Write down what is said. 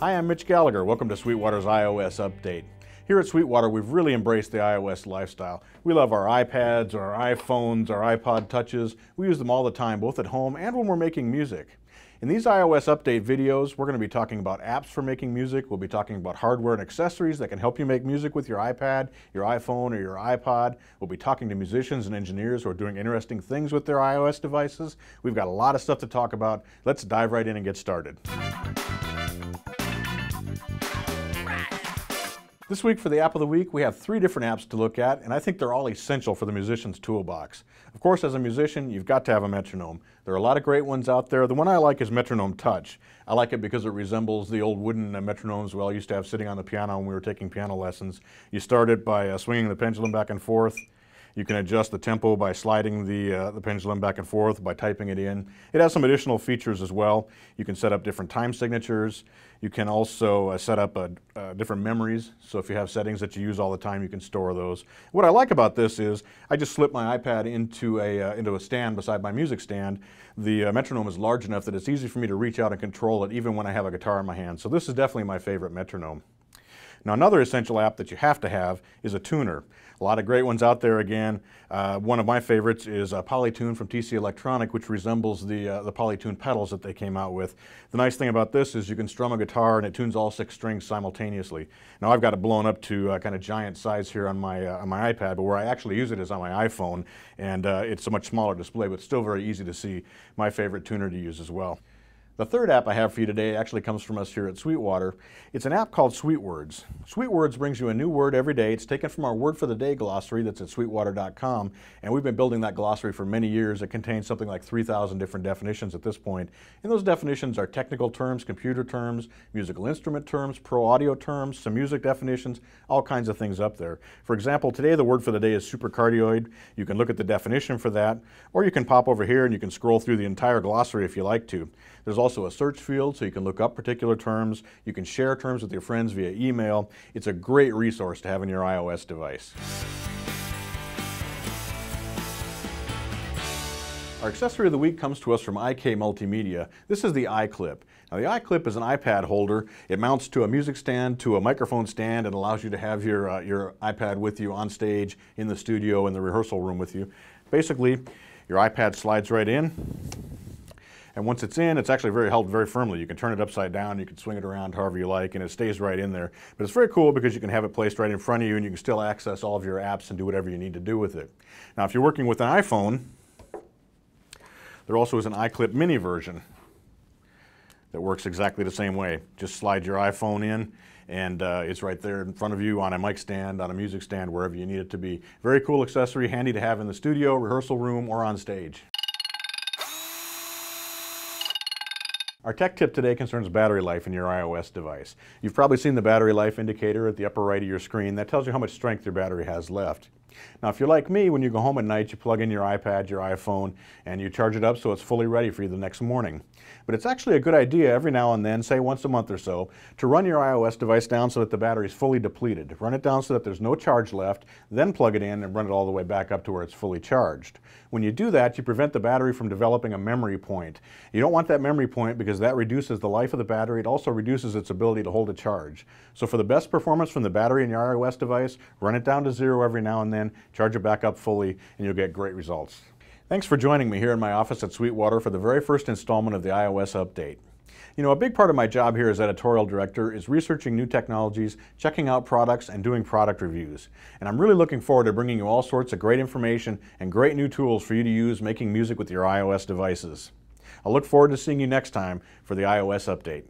Hi, I'm Mitch Gallagher. Welcome to Sweetwater's iOS update. Here at Sweetwater, we've really embraced the iOS lifestyle. We love our iPads, our iPhones, our iPod touches. We use them all the time, both at home and when we're making music. In these iOS update videos, we're going to be talking about apps for making music. We'll be talking about hardware and accessories that can help you make music with your iPad, your iPhone, or your iPod. We'll be talking to musicians and engineers who are doing interesting things with their iOS devices. We've got a lot of stuff to talk about. Let's dive right in and get started. This week for the App of the Week, we have 3 different apps to look at, and I think they're all essential for the musician's toolbox. Of course, as a musician, you've got to have a metronome. There are a lot of great ones out there. The one I like is Metronome Touch. I like it because it resembles the old wooden metronomes we all used to have sitting on the piano when we were taking piano lessons. You start it by swinging the pendulum back and forth. You can adjust the tempo by sliding the pendulum back and forth, by typing it in. It has some additional features as well. You can set up different time signatures. You can also set up different memories. So if you have settings that you use all the time, you can store those. What I like about this is I just slip my iPad into a stand beside my music stand. The metronome is large enough that it's easy for me to reach out and control it even when I have a guitar in my hand. So this is definitely my favorite metronome. Now, another essential app that you have to have is a tuner. A lot of great ones out there again. One of my favorites is Polytune from TC Electronic, which resembles the Polytune pedals that they came out with. The nice thing about this is you can strum a guitar and it tunes all 6 strings simultaneously. Now, I've got it blown up to kind of giant size here on my iPad, but where I actually use it is on my iPhone, and it's a much smaller display, but still very easy to see. My favorite tuner to use as well. The third app I have for you today actually comes from us here at Sweetwater. It's an app called SweetWords. SweetWords brings you a new word every day. It's taken from our Word for the Day glossary that's at sweetwater.com, and we've been building that glossary for many years. It contains something like 3,000 different definitions at this point, and those definitions are technical terms, computer terms, musical instrument terms, pro audio terms, some music definitions, all kinds of things up there. For example, today the word for the day is supercardioid. You can look at the definition for that, or you can pop over here and you can scroll through the entire glossary if you like to. There's also a search field, so you can look up particular terms. You can share terms with your friends via email. It's a great resource to have in your iOS device. Our accessory of the week comes to us from Multimedia. This is the iKlip. Now, the iKlip is an iPad holder. It mounts to a music stand, to a microphone stand, and allows you to have your iPad with you on stage, in the studio, in the rehearsal room with you. Basically, your iPad slides right in. And once it's in, it's actually held very firmly. You can turn it upside down, you can swing it around however you like, and it stays right in there. But it's very cool because you can have it placed right in front of you and you can still access all of your apps and do whatever you need to do with it. Now, if you're working with an iPhone, there also is an iKlip mini version that works exactly the same way. Just slide your iPhone in and it's right there in front of you on a mic stand, on a music stand, wherever you need it to be. Very cool accessory, handy to have in the studio, rehearsal room, or on stage. Our tech tip today concerns battery life in your iOS device. You've probably seen the battery life indicator at the upper right of your screen. That tells you how much strength your battery has left. Now, if you're like me, when you go home at night, you plug in your iPad, your iPhone, and you charge it up so it's fully ready for you the next morning. But it's actually a good idea every now and then, say once a month or so, to run your iOS device down so that the battery is fully depleted. Run it down so that there's no charge left, then plug it in and run it all the way back up to where it's fully charged. When you do that, you prevent the battery from developing a memory point. You don't want that memory point because that reduces the life of the battery. It also reduces its ability to hold a charge. So for the best performance from the battery in your iOS device, run it down to 0 every now and then, charge it back up fully, and you'll get great results. Thanks for joining me here in my office at Sweetwater for the very first installment of the iOS update. You know, a big part of my job here as Editorial Director is researching new technologies, checking out products, and doing product reviews. And I'm really looking forward to bringing you all sorts of great information and great new tools for you to use making music with your iOS devices. I'll look forward to seeing you next time for the iOS update.